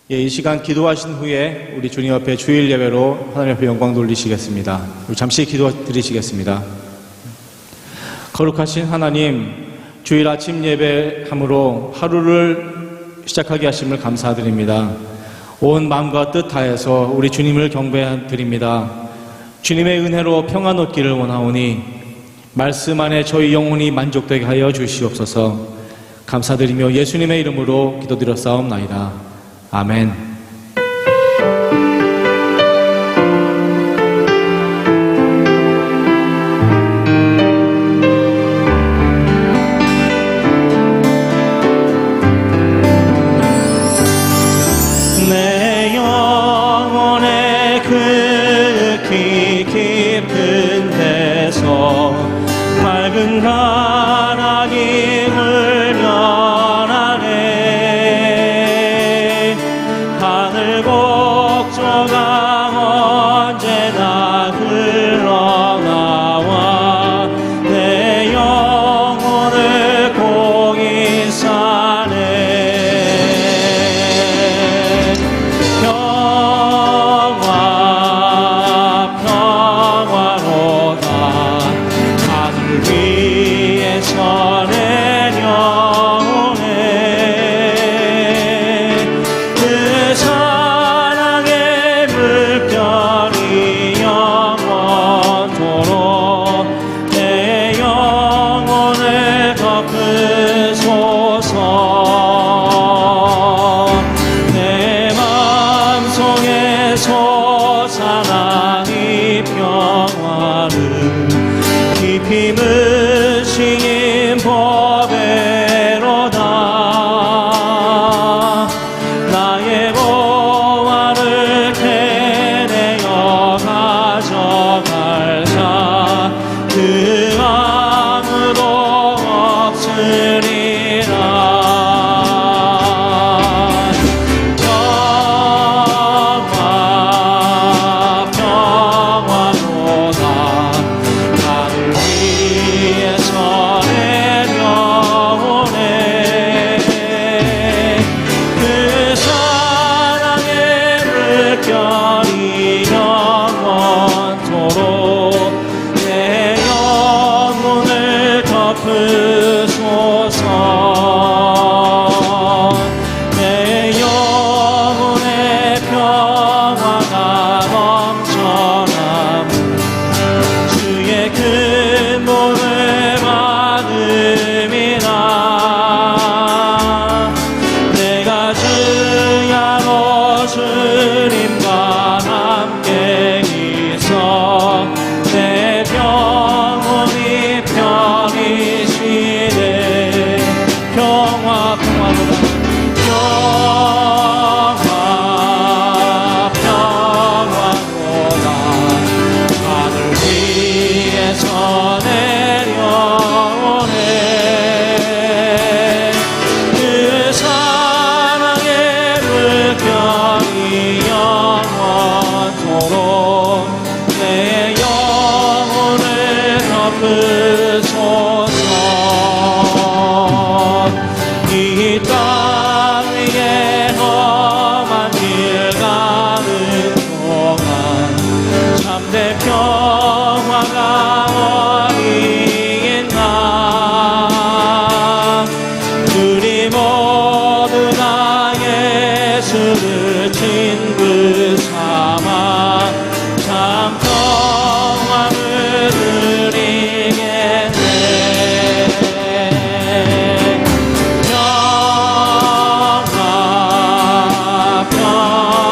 이 시간 기도하신 후에 우리 주님 앞에 주일 예배로 하나님 앞에 영광 돌리시겠습니다. 우리 잠시 기도 드리시겠습니다. 거룩하신 하나님, 주일 아침 예배함으로 하루를 시작하게 하심을 감사드립니다. 온 마음과 뜻 다해서 우리 주님을 경배드립니다. 주님의 은혜로 평안 얻기를 원하오니 말씀 안에 저희 영혼이 만족되게 하여 주시옵소서. 감사드리며 예수님의 이름으로 기도드렸사옵나이다. 아멘. 내 영혼의 극히 깊은 데서 맑은 가랑이 흘려나네. 하늘 곡조가 언제나 흘러나와 내 영혼을 공이 사네. 평화로다 하늘 위에서 내려오네. 그 사랑의 물결이 영원토록 내 영혼을 덮으소서. 내 마음속에 솟아나 이 평화는 깊이 묻힌 보배로다. 나의 보화를 캐내어 가져갈 자 그 아무도 없으리라. 평화로다 하늘 위에서 내려오네. 그 사랑의 물결이 영원토록 내 영혼을 덮으소서. 내 영혼의 평화가 넘쳐나무 주의 근본을 받음이나. 내가 주야로 주님과 함께 있어 내 영혼이 편히 쉬네. 평화로다 평화로다 하늘 위에서 내려오네. 그 사랑의 물결이 영원토록 내 영혼을 덮으소서. 이 땅 위에 험한 길 가는 동안 참된 평화가 어디 있나. 우리 모두 다 예수를 친구 삼아 참 평화를 누리겠네.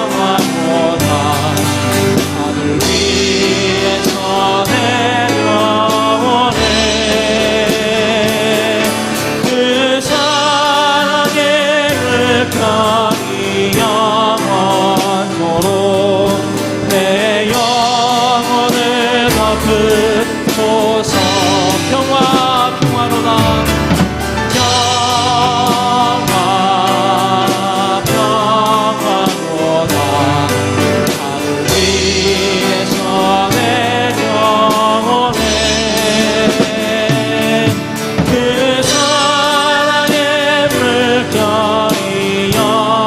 평화로다 하늘 위에서 내려오네. 그 사랑의 물결이 영원토록 내 영혼을 덮으소서. 평화로다 평화로다 하늘 위에서 내려오네. 그 사랑의 물결이 영원토록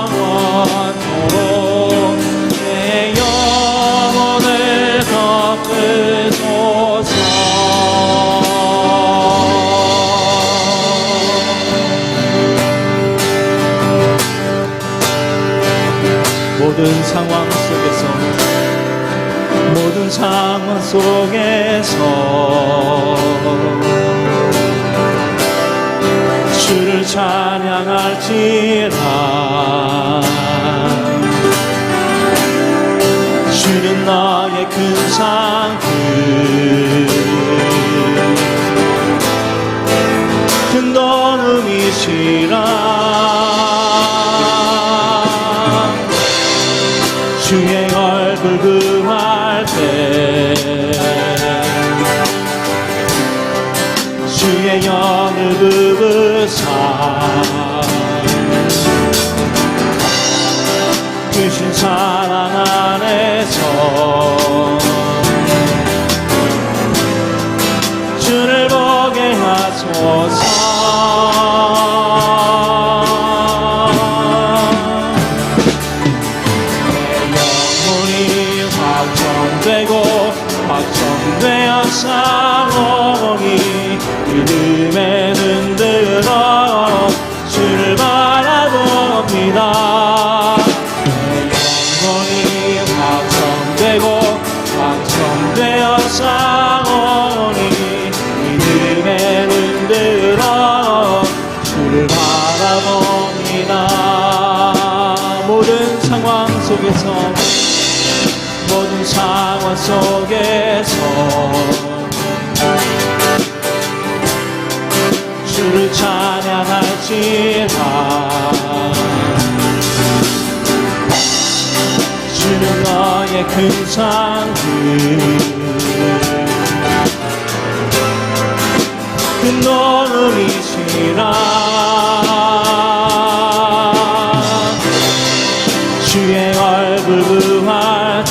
모든 상황 속에서 주를 찬양할지라. 주는 나의 큰 상급, 큰 도움이시라. 주의 얼굴 구할 때 주의 영을 부으사 주신 사랑 안에서 주를 보게 하소서. 확정되어 싸우니 믿음에 흔들어 주를 바라봅니다. 내 영혼이 확정되어 싸우니 믿음에 흔들어 주를 바라봅니다. 모든 상황 속에서 주를 찬양할지라. 주는 너의 큰 상급, 큰 도움이시라. 주의 얼굴 구할 때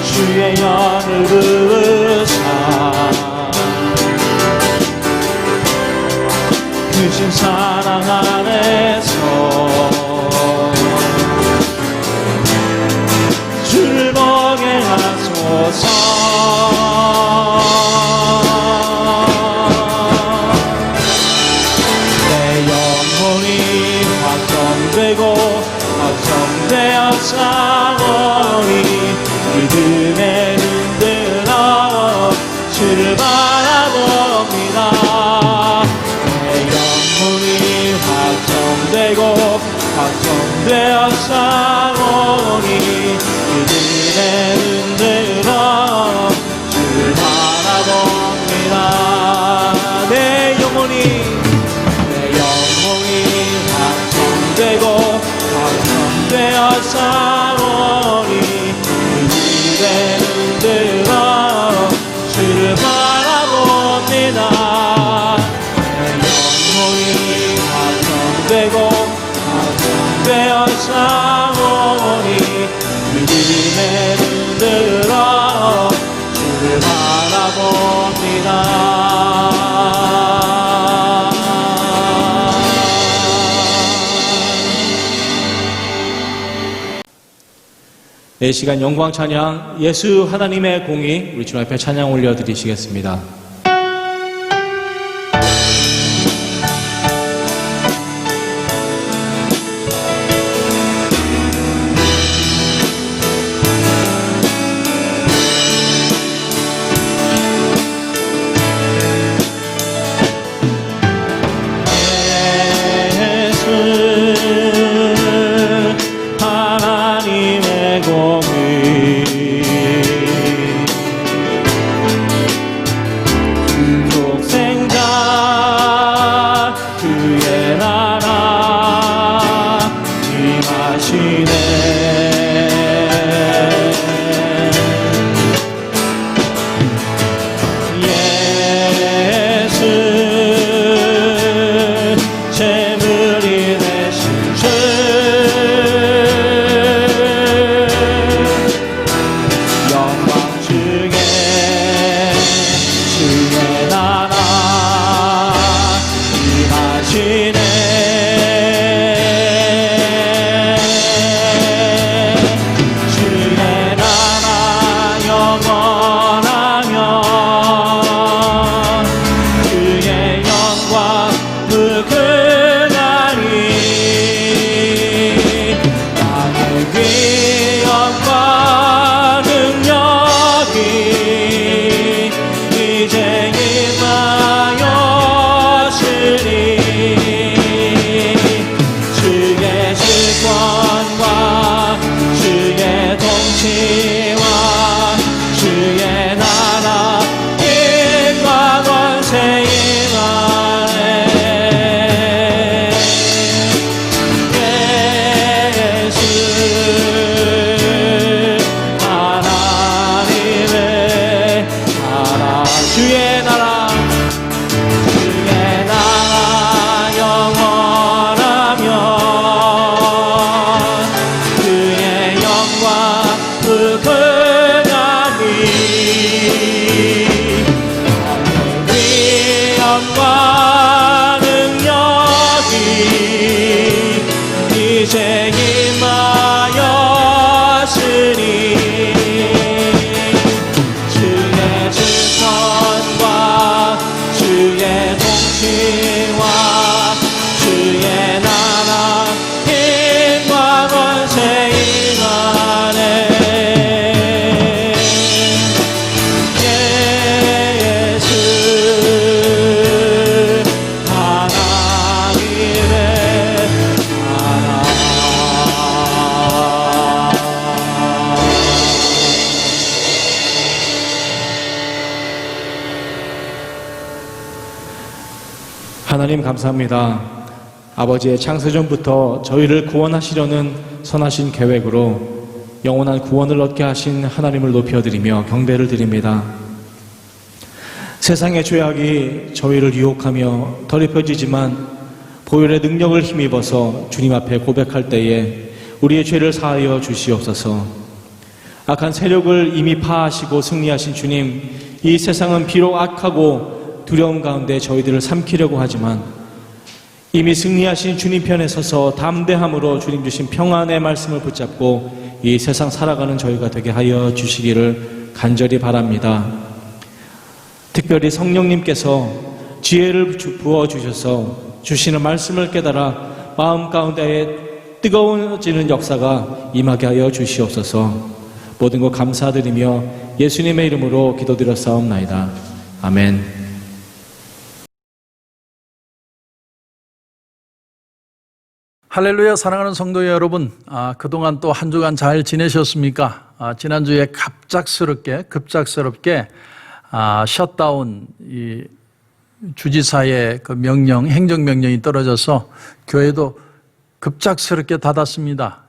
주의 영을 부으사 크신 사랑 안에서 주를 보게 하소서. 확정되어 싸우니 믿음에 흔들어 주를 바라봅니다. 내 영혼이 확정되어 싸우니 믿음에 흔들어 주를 바라봅니다. 내 영혼이 확정되어 싸우니 믿음에 흔들어 주를 바라봅니다. 내 영혼이 확정되어 싸우니 믿음에 흔들어 주를 바라봅니다. 이 시간 영광 찬양 예수 하나님의 공의 우리 주님 앞에 찬양 올려드리시겠습니다. 주의 나라 영원하며 그의 영광 그날이 위엄과 능력이 이제 임하였으니 주의 주권과 주의 통치와 주의 나라 힘과 권세 임하네 예수 하나님의 나라 하나님 감사합니다. 아버지의 창세전부터 저희를 구원하시려는 선하신 계획으로 영원한 구원을 얻게 하신 하나님을 높여드리며 경배를 드립니다. 세상의 죄악이 저희를 유혹하며 더럽혀지지만 보혈의 능력을 힘입어서 주님 앞에 고백할 때에 우리의 죄를 사하여 주시옵소서. 악한 세력을 이미 파하시고 승리하신 주님, 이 세상은 비록 악하고 두려움 가운데 저희들을 삼키려고 하지만 이미 승리하신 주님 편에 서서 담대함으로 주님 주신 평안의 말씀을 붙잡고 이 세상 살아가는 저희가 되게 하여 주시기를 간절히 바랍니다. 특별히 성령님께서 지혜를 부어주셔서 주시는 말씀을 깨달아 마음 가운데에 뜨거워지는 역사가 임하게 하여 주시옵소서. 모든 것 감사드리며 예수님의 이름으로 기도드렸사옵나이다. 아멘. 할렐루야. 사랑하는 성도 여러분, 그동안 또 한 주간 잘 지내셨습니까? 지난주에 급작스럽게 셧다운 이 주지사의 그 명령, 행정명령이 떨어져서 교회도 급작스럽게 닫았습니다.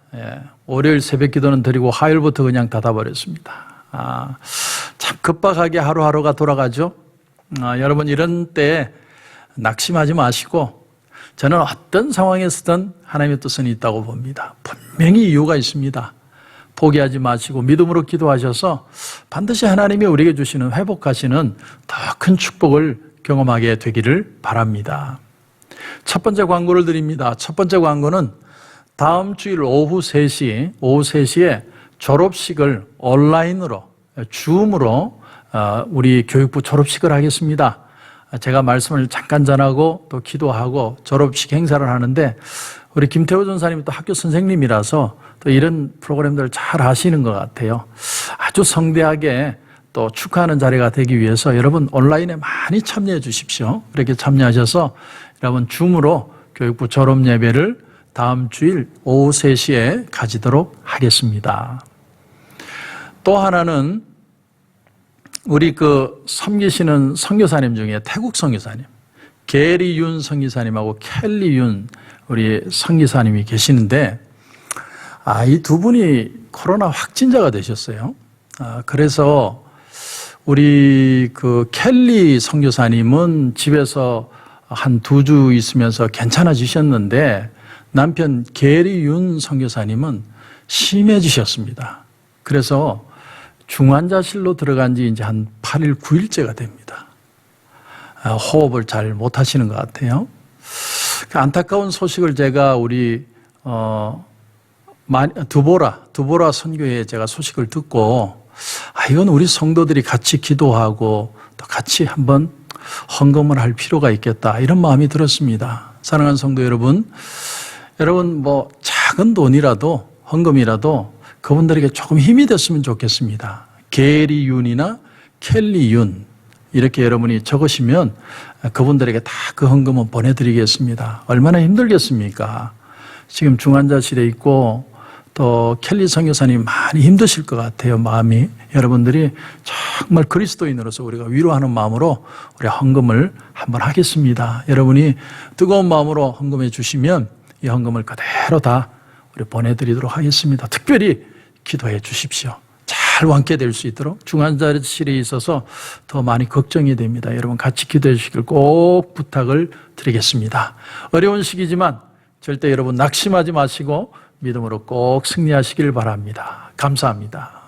월요일 새벽 기도는 드리고 화요일부터 그냥 닫아버렸습니다. 참 급박하게 하루하루가 돌아가죠. 여러분, 이런 때 낙심하지 마시고 저는 어떤 상황에서든 하나님의 뜻은 있다고 봅니다. 분명히 이유가 있습니다. 포기하지 마시고 믿음으로 기도하셔서 반드시 하나님이 우리에게 주시는 회복하시는 더 큰 축복을 경험하게 되기를 바랍니다. 첫 번째 광고를 드립니다. 첫 번째 광고는 다음 주일 오후 3시에 졸업식을 온라인으로, 줌으로 우리 교육부 졸업식을 하겠습니다. 제가 말씀을 잠깐 전하고 또 기도하고 졸업식 행사를 하는데 우리 김태호 전사님이 또 학교 선생님이라서 또 이런 프로그램들을 잘 하시는 것 같아요. 아주 성대하게 또 축하하는 자리가 되기 위해서 여러분 온라인에 많이 참여해 주십시오. 그렇게 참여하셔서 여러분 줌으로 교육부 졸업 예배를 다음 주일 오후 3시에 가지도록 하겠습니다. 또 하나는 우리 섬기시는 선교사님 중에 태국 선교사님, 게리 윤 선교사님하고 켈리 윤 우리 선교사님이 계시는데, 이 두 분이 코로나 확진자가 되셨어요. 그래서 우리 켈리 선교사님은 집에서 한 2주 있으면서 괜찮아지셨는데, 남편 게리 윤 선교사님은 심해지셨습니다. 그래서 중환자실로 들어간 지 이제 한 8일, 9일째가 됩니다. 호흡을 잘 못하시는 것 같아요. 안타까운 소식을 제가 우리 두보라 선교회에 제가 소식을 듣고 이건 우리 성도들이 같이 기도하고 또 같이 한번 헌금을 할 필요가 있겠다 이런 마음이 들었습니다. 사랑하는 성도 여러분, 작은 돈이라도 헌금이라도 그분들에게 조금 힘이 됐으면 좋겠습니다. 게리 윤이나 켈리 윤 이렇게 여러분이 적으시면 그분들에게 다 그 헌금은 보내드리겠습니다. 얼마나 힘들겠습니까? 지금 중환자실에 있고 또 켈리 선교사님 많이 힘드실 것 같아요. 마음이. 여러분들이 정말 그리스도인으로서 우리가 위로하는 마음으로 우리 헌금을 한번 하겠습니다. 여러분이 뜨거운 마음으로 헌금해 주시면 이 헌금을 그대로 다 우리 보내드리도록 하겠습니다. 특별히 기도해 주십시오. 잘 완쾌될 수 있도록 중환자실에 있어서 더 많이 걱정이 됩니다. 여러분 같이 기도해 주시길 꼭 부탁을 드리겠습니다. 어려운 시기지만 절대 여러분 낙심하지 마시고 믿음으로 꼭 승리하시길 바랍니다. 감사합니다.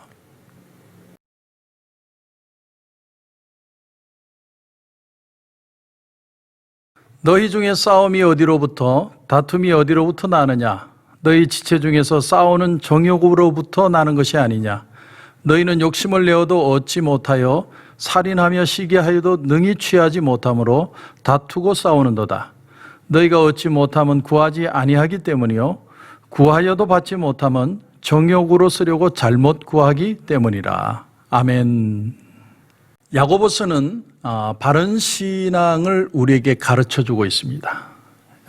너희 중에 싸움이 어디로부터 다툼이 어디로부터 나느냐? 너희 지체 중에서 싸우는 정욕으로부터 나는 것이 아니냐? 너희는 욕심을 내어도 얻지 못하여 살인하며 시기하여도 능히 취하지 못하므로 다투고 싸우는도다. 너희가 얻지 못하면 구하지 아니하기 때문이요 구하여도 받지 못하면 정욕으로 쓰려고 잘못 구하기 때문이라. 아멘. 야고보서는 바른 신앙을 우리에게 가르쳐주고 있습니다.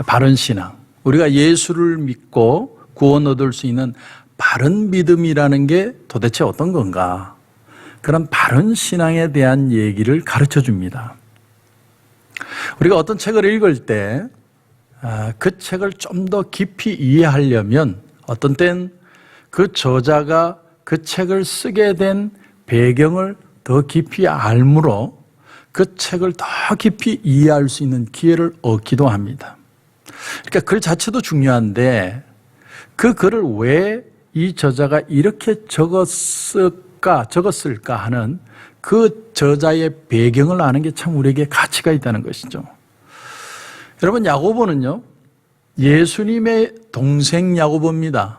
바른 신앙. 우리가 예수를 믿고 구원 얻을 수 있는 바른 믿음이라는 게 도대체 어떤 건가? 그런 바른 신앙에 대한 얘기를 가르쳐줍니다. 우리가 어떤 책을 읽을 때 그 책을 좀 더 깊이 이해하려면 어떤 땐 그 저자가 그 책을 쓰게 된 배경을 더 깊이 알므로 그 책을 더 깊이 이해할 수 있는 기회를 얻기도 합니다. 그러니까 글 자체도 중요한데 그 글을 왜 이 저자가 이렇게 적었을까 하는 그 저자의 배경을 아는 게 참 우리에게 가치가 있다는 것이죠. 여러분, 야고보는요, 예수님의 동생 야고보입니다.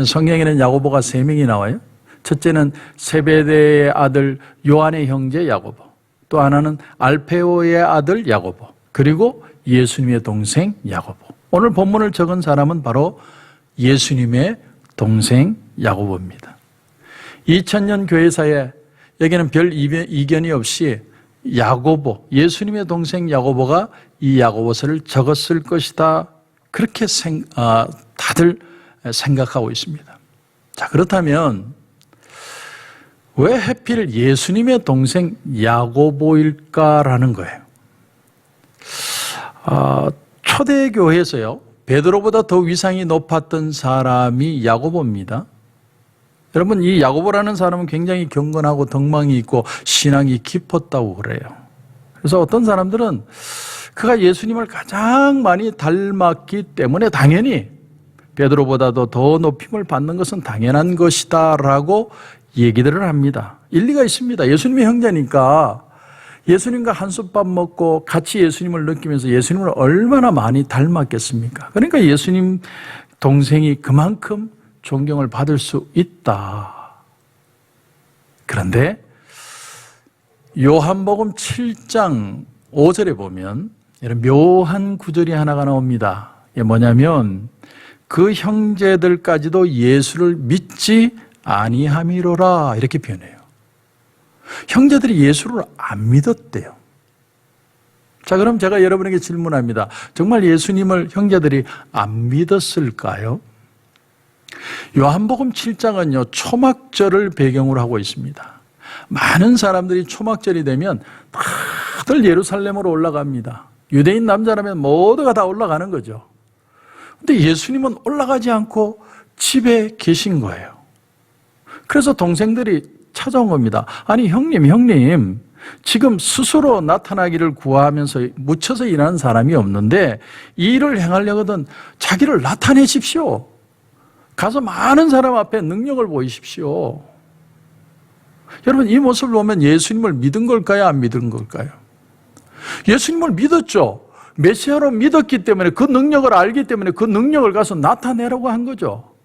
성경에는 야고보가 3명이 나와요. 첫째는 세베대의 아들 요한의 형제 야고보, 또 하나는 알페오의 아들 야고보, 그리고 예수님의 동생 야고보. 오늘 본문을 적은 사람은 바로 예수님의 동생 야고보입니다. 2000년 교회사에 여기는 별 이견이 없이 야고보, 예수님의 동생 야고보가 이 야고보서를 적었을 것이다. 그렇게 다들 생각하고 있습니다. 자, 그렇다면 왜 하필 예수님의 동생 야고보일까라는 거예요. 초대교회에서요, 베드로보다 더 위상이 높았던 사람이 야고보입니다. 여러분, 이 야고보라는 사람은 굉장히 경건하고 덕망이 있고 신앙이 깊었다고 그래요. 그래서 어떤 사람들은 그가 예수님을 가장 많이 닮았기 때문에 당연히 베드로보다도 더 높임을 받는 것은 당연한 것이다라고 얘기들을 합니다. 일리가 있습니다. 예수님의 형제니까 예수님과 한솥밥 먹고 같이 예수님을 느끼면서 예수님을 얼마나 많이 닮았겠습니까? 그러니까 예수님 동생이 그만큼 존경을 받을 수 있다. 그런데 요한복음 7장 5절에 보면 이런 묘한 구절이 하나가 나옵니다. 이게 뭐냐면 그 형제들까지도 예수를 믿지 아니함이로라 이렇게 표현해요. 형제들이 예수를 안 믿었대요. 자, 그럼 제가 여러분에게 질문합니다. 정말 예수님을 형제들이 안 믿었을까요? 요한복음 7장은요, 초막절을 배경으로 하고 있습니다. 많은 사람들이 초막절이 되면 다들 예루살렘으로 올라갑니다. 유대인 남자라면 모두가 다 올라가는 거죠. 근데 예수님은 올라가지 않고 집에 계신 거예요. 그래서 동생들이 찾아온 겁니다. 아니, 형님, 지금 스스로 나타나기를 구하면서 묻혀서 일하는 사람이 없는데 이 일을 행하려거든 자기를 나타내십시오. 가서 많은 사람 앞에 능력을 보이십시오. 여러분, 이 모습을 보면 예수님을 믿은 걸까요? 안 믿은 걸까요? 예수님을 믿었죠. 메시아로 믿었기 때문에 그 능력을 알기 때문에 그 능력을 가서 나타내라고 한 거죠.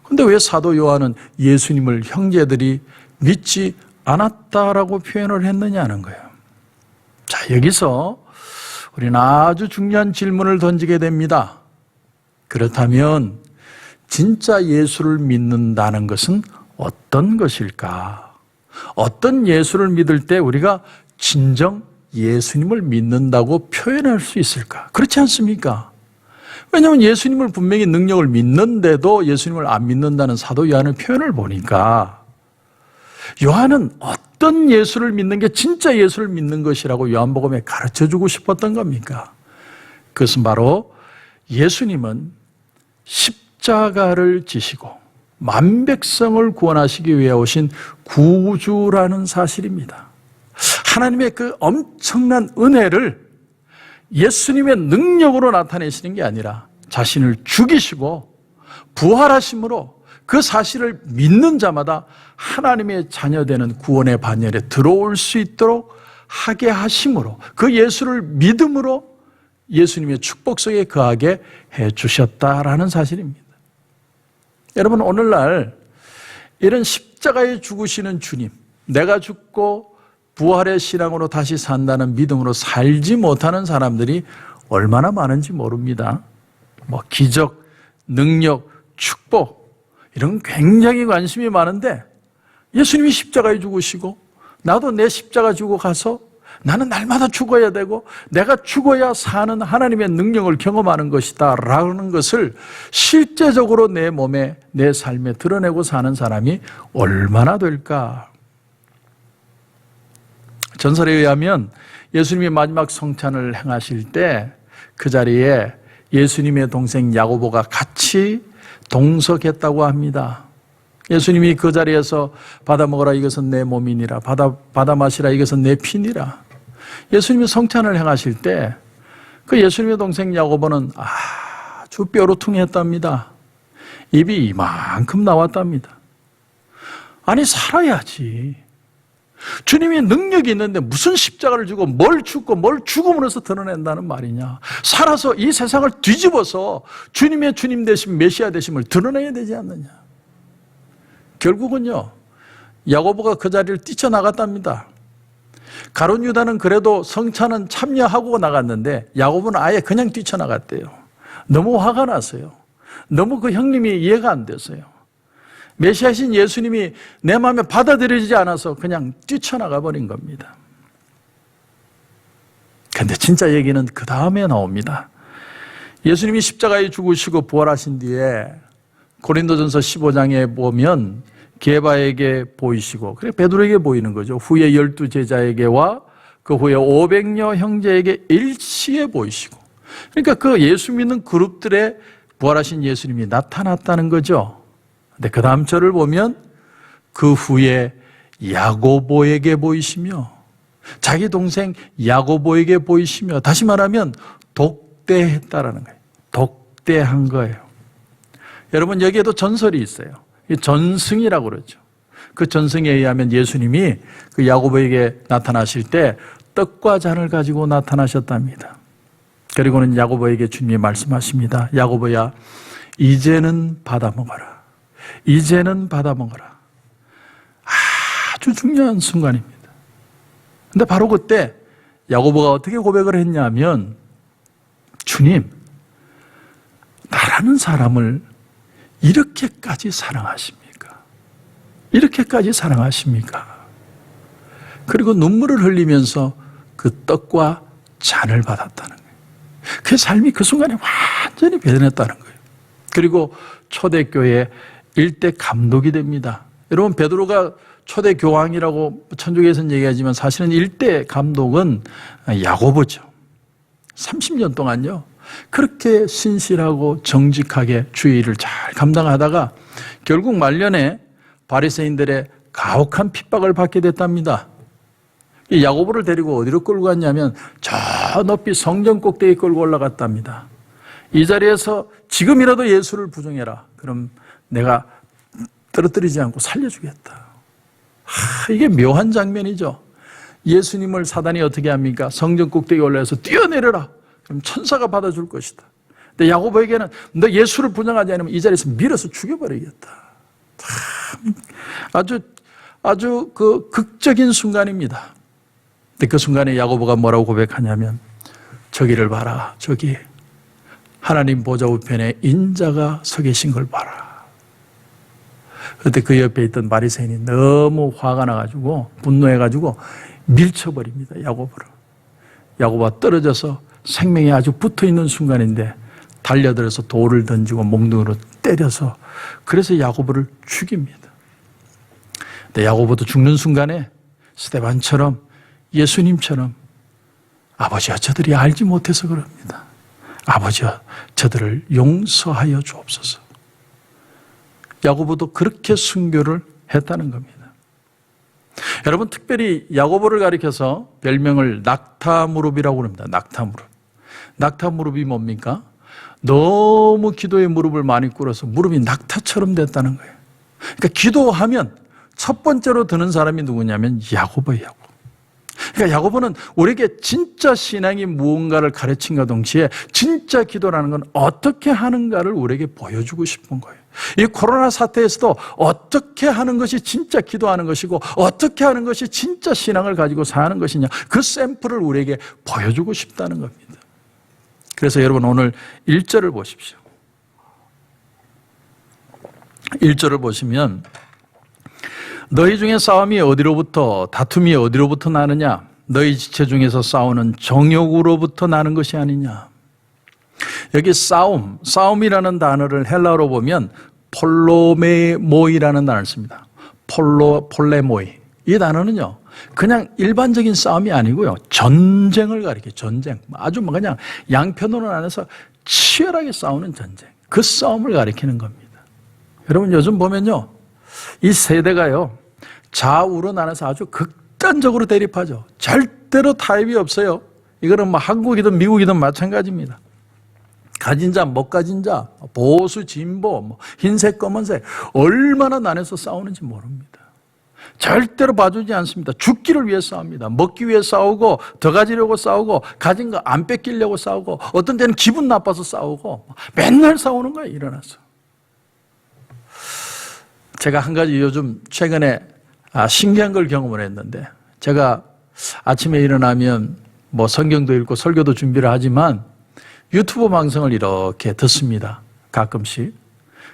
근데 왜 사도 요한은 예수님을 형제들이 믿지 않았다라고 표현을 했느냐는 거예요. 자, 여기서 우리는 아주 중요한 질문을 던지게 됩니다. 그렇다면 진짜 예수를 믿는다는 것은 어떤 것일까? 어떤 예수를 믿을 때 우리가 진정 예수님을 믿는다고 표현할 수 있을까? 그렇지 않습니까? 왜냐하면 예수님을 분명히 능력을 믿는데도 예수님을 안 믿는다는 사도 요한의 표현을 보니까 요한은 어떤 예수를 믿는 게 진짜 예수를 믿는 것이라고 요한복음에 가르쳐주고 싶었던 겁니까? 그것은 바로 예수님은 십자가를 지시고 만백성을 구원하시기 위해 오신 구주라는 사실입니다. 하나님의 그 엄청난 은혜를 예수님의 능력으로 나타내시는 게 아니라 자신을 죽이시고 부활하심으로 그 사실을 믿는 자마다 하나님의 자녀되는 구원의 반열에 들어올 수 있도록 하게 하심으로, 그 예수를 믿음으로 예수님의 축복 속에 거하게 해 주셨다라는 사실입니다. 여러분, 오늘날 이런 십자가에 죽으시는 주님, 내가 죽고 부활의 신앙으로 다시 산다는 믿음으로 살지 못하는 사람들이 얼마나 많은지 모릅니다. 뭐 기적, 능력, 축복 이런 굉장히 관심이 많은데, 예수님이 십자가에 죽으시고 나도 내 십자가 지고 가서 나는 날마다 죽어야 되고 내가 죽어야 사는 하나님의 능력을 경험하는 것이다 라는 것을 실제적으로 내 몸에, 내 삶에 드러내고 사는 사람이 얼마나 될까? 전설에 의하면 예수님이 마지막 성찬을 행하실 때 그 자리에 예수님의 동생 야고보가 같이 동석했다고 합니다. 예수님이 그 자리에서 받아 먹어라, 이것은 내 몸이니라, 받아 마시라, 이것은 내 피니라. 예수님이 성찬을 행하실 때 그 예수님의 동생 야고보는 아주 뼈로퉁했답니다. 입이 이만큼 나왔답니다. 아니, 살아야지. 주님이 능력이 있는데 무슨 십자가를 지고 뭘 죽고 뭘 죽음으로써 드러낸다는 말이냐. 살아서 이 세상을 뒤집어서 주님의 주님 되심, 메시아 되심을 드러내야 되지 않느냐. 결국은요, 야고보가 그 자리를 뛰쳐나갔답니다. 가룟 유다는 그래도 성찬은 참여하고 나갔는데 야고보는 아예 그냥 뛰쳐나갔대요. 너무 화가 났어요. 너무 그 형님이 이해가 안 됐어요. 메시아신 예수님이 내 마음에 받아들여지지 않아서 그냥 뛰쳐나가 버린 겁니다. 근데 진짜 얘기는 그 다음에 나옵니다. 예수님이 십자가에 죽으시고 부활하신 뒤에 고린도전서 15장에 보면 게바에게 보이시고, 그래 베드로에게 보이는 거죠. 후에 12 제자에게와 그 후에 500여 형제에게 일시에 보이시고, 그러니까 그 예수 믿는 그룹들의 부활하신 예수님이 나타났다는 거죠. 근데 그 다음 절을 보면 그 후에 야고보에게 보이시며, 자기 동생 야고보에게 보이시며, 다시 말하면 독대했다라는 거예요. 독대한 거예요. 여러분, 여기에도 전설이 있어요. 전승이라고 그러죠. 그 전승에 의하면 예수님이 그 야고보에게 나타나실 때 떡과 잔을 가지고 나타나셨답니다. 그리고는 야고보에게 주님이 말씀하십니다. 야고보야, 이제는 받아 먹어라. 이제는 받아 먹어라. 아주 중요한 순간입니다. 근데 바로 그때 야고보가 어떻게 고백을 했냐면, 주님, 나라는 사람을 이렇게까지 사랑하십니까? 이렇게까지 사랑하십니까? 그리고 눈물을 흘리면서 그 떡과 잔을 받았다는 거예요. 그 삶이 그 순간에 완전히 변했다는 거예요. 그리고 초대교회 일대 감독이 됩니다. 여러분, 베드로가 초대 교황이라고 천주교에서는 얘기하지만 사실은 일대 감독은 야고보죠. 30년 동안요, 그렇게 신실하고 정직하게 주의 일을 잘 감당하다가 결국 말년에 바리새인들의 가혹한 핍박을 받게 됐답니다. 이 야고보를 데리고 어디로 끌고 갔냐면 저 높이 성전 꼭대기에 끌고 올라갔답니다. 이 자리에서 지금이라도 예수를 부정해라. 그럼 내가 떨어뜨리지 않고 살려주겠다. 이게 묘한 장면이죠. 예수님을 사단이 어떻게 합니까? 성전 꼭대기에 올라서 뛰어내려라. 그럼 천사가 받아줄 것이다. 근데 야고보에게는 너 예수를 부정하지 않으면 이 자리에서 밀어서 죽여버리겠다. 아주 그 극적인 순간입니다. 근데 그 순간에 야고보가 뭐라고 고백하냐면, 저기를 봐라. 저기 하나님 보좌 우편에 인자가 서 계신 걸 봐라. 그때 그 옆에 있던 바리새인이 너무 화가 나가지고 분노해가지고 밀쳐버립니다. 야고보를. 야고보가 떨어져서 생명이 아주 붙어있는 순간인데 달려들어서 돌을 던지고 몽둥이로 때려서, 그래서 야고보를 죽입니다. 근데 야고보도 죽는 순간에 스데반처럼, 예수님처럼, 아버지야, 저들이 알지 못해서 그럽니다. 아버지야, 저들을 용서하여 주옵소서. 야고보도 그렇게 순교를 했다는 겁니다. 여러분, 특별히 야고보를 가리켜서 별명을 낙타무릎이라고 합니다. 낙타무릎. 낙타무릎이 뭡니까? 너무 기도의 무릎을 많이 꿇어서 무릎이 낙타처럼 됐다는 거예요. 그러니까 기도하면 첫 번째로 드는 사람이 누구냐면 야고보예요. 그러니까 야고보는 우리에게 진짜 신앙이 무언가를 가르친과 동시에 진짜 기도라는 건 어떻게 하는가를 우리에게 보여주고 싶은 거예요. 이 코로나 사태에서도 어떻게 하는 것이 진짜 기도하는 것이고 어떻게 하는 것이 진짜 신앙을 가지고 사는 것이냐, 그 샘플을 우리에게 보여주고 싶다는 겁니다. 그래서 여러분, 오늘 1절을 보십시오. 1절을 보시면 너희 중에 싸움이 어디로부터, 다툼이 어디로부터 나느냐? 너희 지체 중에서 싸우는 정욕으로부터 나는 것이 아니냐? 여기 싸움이라는 단어를 헬라어로 보면 폴로메모이라는 단어를 씁니다. 폴레모이. 이 단어는요, 그냥 일반적인 싸움이 아니고요, 전쟁을 가리켜요. 전쟁. 아주 그냥 양편으로 나눠서 치열하게 싸우는 전쟁. 그 싸움을 가리키는 겁니다. 여러분, 요즘 보면요, 이 세대가요, 좌우로 나눠서 아주 극단적으로 대립하죠. 절대로 타협이 없어요. 이거는 뭐 한국이든 미국이든 마찬가지입니다. 가진 자, 못 가진 자, 보수, 진보, 흰색, 검은색, 얼마나 나눠서 싸우는지 모릅니다. 절대로 봐주지 않습니다. 죽기를 위해 싸웁니다. 먹기 위해 싸우고, 더 가지려고 싸우고, 가진 거 안 뺏기려고 싸우고, 어떤 때는 기분 나빠서 싸우고, 맨날 싸우는 거예요, 일어나서. 제가 한 가지 요즘 최근에 신기한 걸 경험을 했는데, 제가 아침에 일어나면 뭐 성경도 읽고 설교도 준비를 하지만 유튜브 방송을 이렇게 듣습니다. 가끔씩.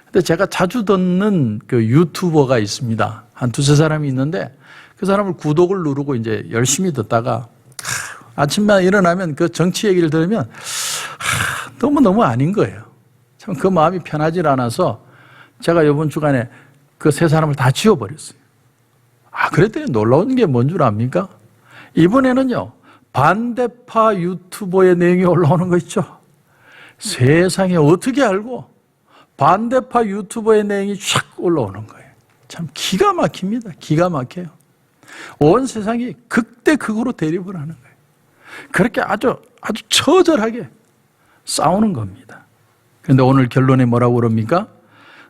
근데 제가 자주 듣는 그 유튜버가 있습니다. 한 두세 사람이 있는데 그 사람을 구독을 누르고 이제 열심히 듣다가 아침에 일어나면 그 정치 얘기를 들으면 너무너무 아닌 거예요. 참 그 마음이 편하지 않아서 제가 이번 주간에 그 세 사람을 다 지워버렸어요. 그랬더니 놀라운 게 뭔 줄 압니까? 이번에는요, 반대파 유튜버의 내용이 올라오는 거 있죠? 세상에 어떻게 알고 반대파 유튜버의 내용이 쫙 올라오는 거예요. 참 기가 막힙니다. 기가 막혀요. 온 세상이 극대극으로 대립을 하는 거예요. 그렇게 아주 처절하게 싸우는 겁니다. 그런데 오늘 결론에 뭐라고 그럽니까?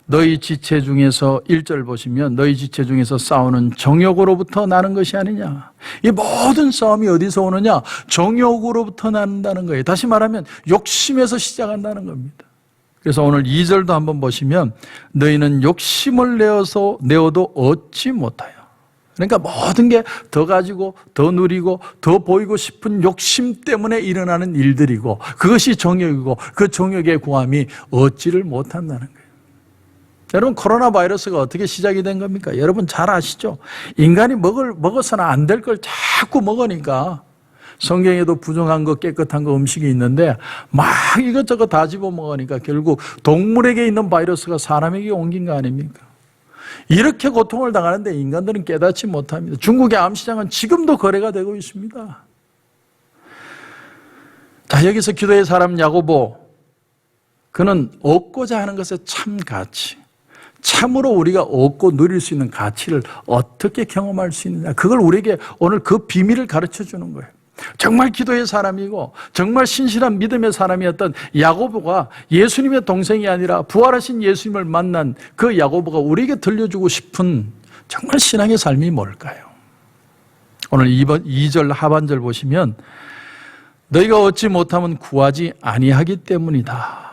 너희 지체 중에서 1절 보시면 너희 지체 중에서 싸우는 정욕으로부터 나는 것이 아니냐. 이 모든 싸움이 어디서 오느냐? 정욕으로부터 난다는 거예요. 다시 말하면 욕심에서 시작한다는 겁니다. 그래서 오늘 2절도 한번 보시면 너희는 욕심을 내어도 얻지 못하여. 그러니까 모든 게 더 가지고 더 누리고 더 보이고 싶은 욕심 때문에 일어나는 일들이고 그것이 정욕이고 그 정욕의 구함이 얻지를 못한다는 거예요. 여러분, 코로나 바이러스가 어떻게 시작이 된 겁니까? 여러분 잘 아시죠? 인간이 먹어서는 안 될 걸 자꾸 먹으니까 성경에도 부정한 거 깨끗한 거 음식이 있는데 막 이것저것 다 집어먹으니까 결국 동물에게 있는 바이러스가 사람에게 옮긴 거 아닙니까? 이렇게 고통을 당하는데 인간들은 깨닫지 못합니다. 중국의 암시장은 지금도 거래가 되고 있습니다. 자, 여기서 기도의 사람 야고보, 그는 얻고자 하는 것의 참 가치, 참으로 우리가 얻고 누릴 수 있는 가치를 어떻게 경험할 수 있느냐, 그걸 우리에게 오늘 그 비밀을 가르쳐 주는 거예요. 정말 기도의 사람이고 정말 신실한 믿음의 사람이었던 야고보가 예수님의 동생이 아니라 부활하신 예수님을 만난 그 야고보가 우리에게 들려주고 싶은 정말 신앙의 삶이 뭘까요? 오늘 2절 하반절 보시면 너희가 얻지 못하면 구하지 아니하기 때문이다.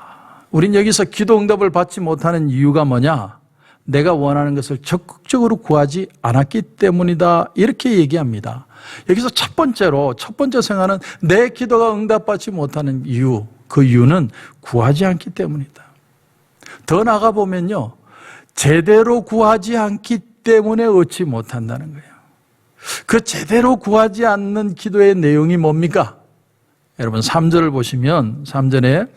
우린 여기서 기도 응답을 받지 못하는 이유가 뭐냐? 내가 원하는 것을 적극적으로 구하지 않았기 때문이다. 이렇게 얘기합니다. 여기서 첫 번째 생각은 내 기도가 응답받지 못하는 이유, 그 이유는 구하지 않기 때문이다. 더 나아가 보면요, 제대로 구하지 않기 때문에 얻지 못한다는 거예요. 그 제대로 구하지 않는 기도의 내용이 뭡니까? 여러분 3절을 보시면 3절에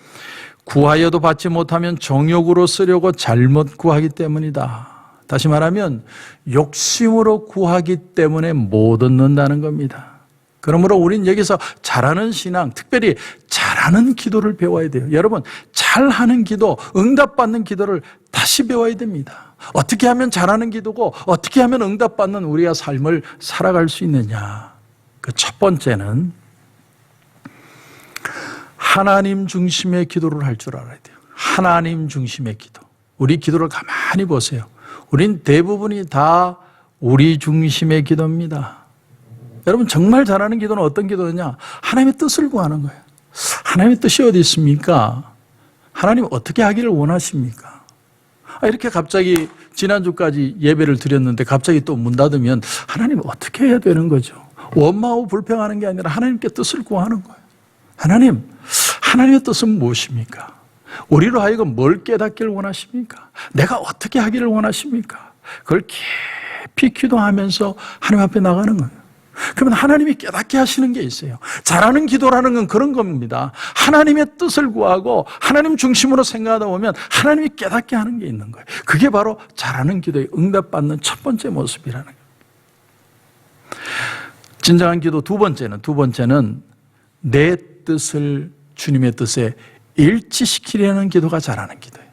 구하여도 받지 못하면 정욕으로 쓰려고 잘못 구하기 때문이다. 다시 말하면 욕심으로 구하기 때문에 못 얻는다는 겁니다. 그러므로 우린 여기서 잘하는 신앙, 특별히 잘하는 기도를 배워야 돼요. 여러분, 잘하는 기도, 응답받는 기도를 다시 배워야 됩니다. 어떻게 하면 잘하는 기도고 어떻게 하면 응답받는 우리가 삶을 살아갈 수 있느냐. 그 첫 번째는 하나님 중심의 기도를 할 줄 알아야 돼요. 하나님 중심의 기도. 우리 기도를 가만히 보세요. 우린 대부분이 다 우리 중심의 기도입니다. 여러분 정말 잘하는 기도는 어떤 기도냐? 하나님의 뜻을 구하는 거예요. 하나님의 뜻이 어디 있습니까? 하나님 어떻게 하기를 원하십니까? 이렇게 갑자기 지난주까지 예배를 드렸는데 갑자기 또 문 닫으면 하나님 어떻게 해야 되는 거죠? 원망하고 불평하는 게 아니라 하나님께 뜻을 구하는 거예요. 하나님의 뜻은 무엇입니까? 우리로 하여금 뭘 깨닫기를 원하십니까? 내가 어떻게 하기를 원하십니까? 그걸 깊이 기도하면서 하나님 앞에 나가는 거예요. 그러면 하나님이 깨닫게 하시는 게 있어요. 잘하는 기도라는 건 그런 겁니다. 하나님의 뜻을 구하고 하나님 중심으로 생각하다 보면 하나님이 깨닫게 하는 게 있는 거예요. 그게 바로 잘하는 기도에 응답받는 첫 번째 모습이라는 거예요. 진정한 기도 두 번째는 내 뜻을 주님의 뜻에 일치시키려는 기도가 잘하는 기도예요.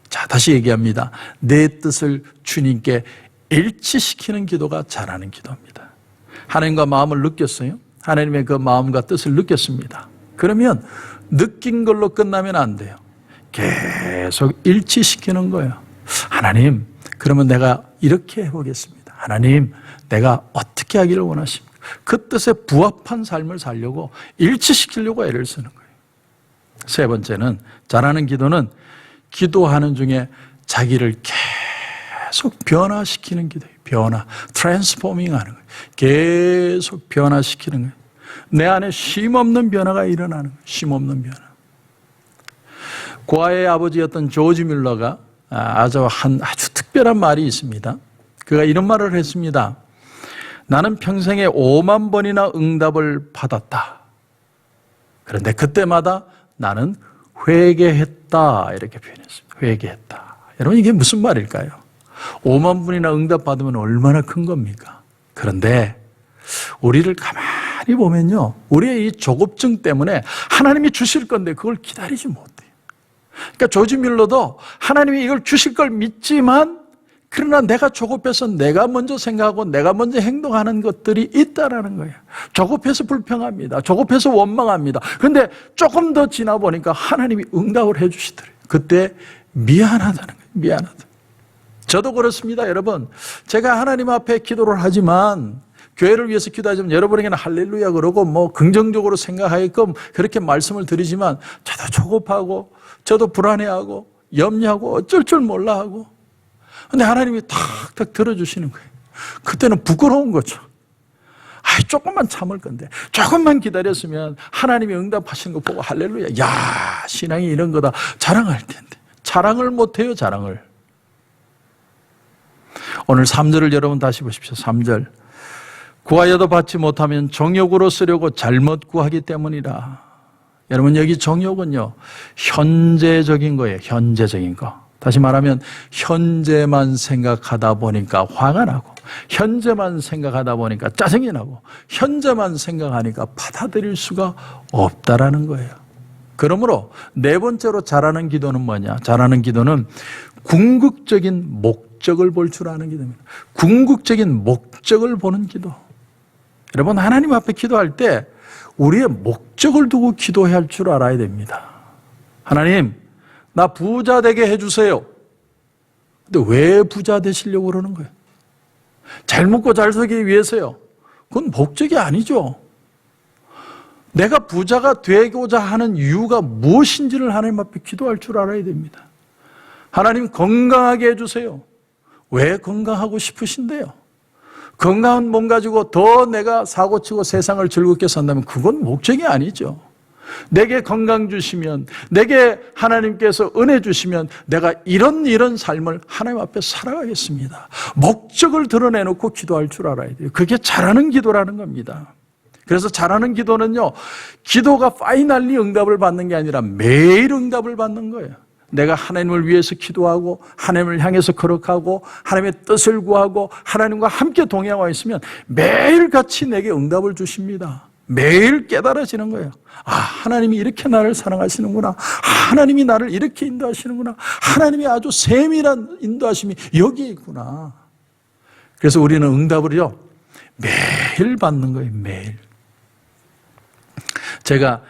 자, 다시 얘기합니다. 내 뜻을 주님께 일치시키는 기도가 잘하는 기도입니다. 하나님과 마음을 느꼈어요. 하나님의 그 마음과 뜻을 느꼈습니다. 그러면 느낀 걸로 끝나면 안 돼요. 계속 일치시키는 거예요. 하나님, 그러면 내가 이렇게 해보겠습니다. 하나님, 내가 어떻게 하기를 원하십니까? 그 뜻에 부합한 삶을 살려고 일치시키려고 애를 쓰는 거예요. 세 번째는 잘하는 기도는 기도하는 중에 자기를 계속 변화시키는 기도예요. 변화, 트랜스포밍 하는 거예요. 계속 변화시키는 거예요. 내 안에 쉼없는 변화가 일어나는 거예요. 쉼없는 변화. 고아의 아버지였던 조지 뮬러가 아주 특별한 말이 있습니다. 그가 이런 말을 했습니다. 나는 평생에 5만 번이나 응답을 받았다. 그런데 그때마다 나는 회개했다. 이렇게 표현했습니다. 회개했다. 여러분 이게 무슨 말일까요? 5만 번이나 응답 받으면 얼마나 큰 겁니까? 그런데 우리를 가만히 보면요. 우리의 이 조급증 때문에 하나님이 주실 건데 그걸 기다리지 못해요. 그러니까 조지 뮬러도 하나님이 이걸 주실 걸 믿지만 그러나 내가 조급해서 내가 먼저 생각하고 내가 먼저 행동하는 것들이 있다라는 거예요. 조급해서 불평합니다. 조급해서 원망합니다. 그런데 조금 더 지나 보니까 하나님이 응답을 해 주시더래요. 그때 미안하다는 거예요. 미안하다. 저도 그렇습니다. 여러분, 제가 하나님 앞에 기도를 하지만 교회를 위해서 기도하지만 여러분에게는 할렐루야 그러고 뭐 긍정적으로 생각하게끔 그렇게 말씀을 드리지만 저도 조급하고 저도 불안해하고 염려하고 어쩔 줄 몰라 하고 근데 하나님이 탁탁 들어주시는 거예요. 그때는 부끄러운 거죠. 조금만 참을 건데 조금만 기다렸으면 하나님이 응답하시는 거 보고 할렐루야. 야, 신앙이 이런 거다. 자랑할 텐데. 자랑을 못해요. 자랑을. 오늘 3절을 여러분 다시 보십시오. 3절. 구하여도 받지 못하면 정욕으로 쓰려고 잘못 구하기 때문이라. 여러분 여기 정욕은요. 현재적인 거예요. 현재적인 거. 다시 말하면 현재만 생각하다 보니까 화가 나고 현재만 생각하다 보니까 짜증이 나고 현재만 생각하니까 받아들일 수가 없다라는 거예요. 그러므로 네 번째로 잘하는 기도는 뭐냐? 잘하는 기도는 궁극적인 목적을 볼 줄 아는 기도입니다. 궁극적인 목적을 보는 기도. 여러분 하나님 앞에 기도할 때 우리의 목적을 두고 기도해야 할 줄 알아야 됩니다. 하나님, 나 부자 되게 해주세요. 근데 왜 부자 되시려고 그러는 거예요? 잘 먹고 잘 살기 위해서요. 그건 목적이 아니죠. 내가 부자가 되고자 하는 이유가 무엇인지를 하나님 앞에 기도할 줄 알아야 됩니다. 하나님 건강하게 해주세요. 왜 건강하고 싶으신데요? 건강한 몸 가지고 더 내가 사고치고 세상을 즐겁게 산다면 그건 목적이 아니죠. 내게 건강 주시면, 내게 하나님께서 은혜 주시면 내가 이런 삶을 하나님 앞에 살아가겠습니다. 목적을 드러내놓고 기도할 줄 알아야 돼요. 그게 잘하는 기도라는 겁니다. 그래서 잘하는 기도는요, 기도가 파이널리 응답을 받는 게 아니라 매일 응답을 받는 거예요. 내가 하나님을 위해서 기도하고 하나님을 향해서 거룩하고 하나님의 뜻을 구하고 하나님과 함께 동행하고 있으면 매일같이 내게 응답을 주십니다. 매일 깨달아지는 거예요. 아, 하나님이 이렇게 나를 사랑하시는구나. 하나님이 나를 이렇게 인도하시는구나. 하나님이 아주 세밀한 인도하심이 여기에 있구나. 그래서 우리는 응답을요, 매일 받는 거예요, 매일. 제가